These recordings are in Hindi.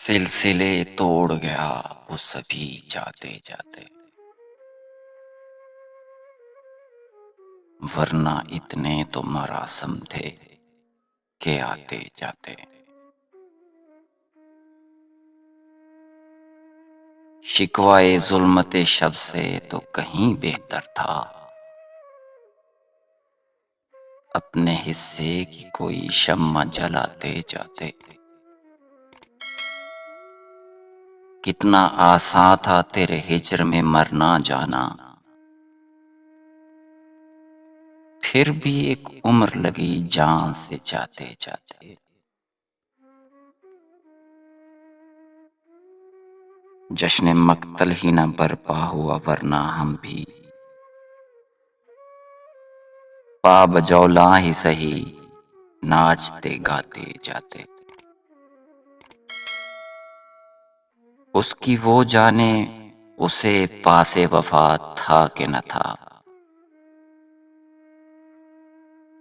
सिलसिले तोड़ गया वो सभी जाते जाते, वरना इतने तो मरासम थे के आते जाते। शिकवाए जुल्मते शब से तो कहीं बेहतर था, अपने हिस्से की कोई शम्मा जलाते जाते। कितना आसान था तेरे हिज्र में मरना जाना, फिर भी एक उम्र लगी जान से जाते जाते। जश्न मक्तल ही न बरपा हुआ, वरना हम भी पा बजौला ही सही नाचते गाते जाते। उसकी वो जाने उसे पासे वफा था कि न था,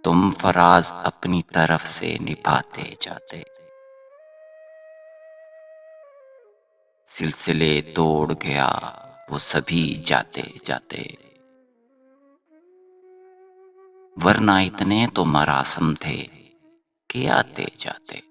तुम फराज अपनी तरफ से निभाते जाते। सिलसिले तोड़ गया वो सभी जाते जाते, वरना इतने तो मरासम थे कि आते जाते।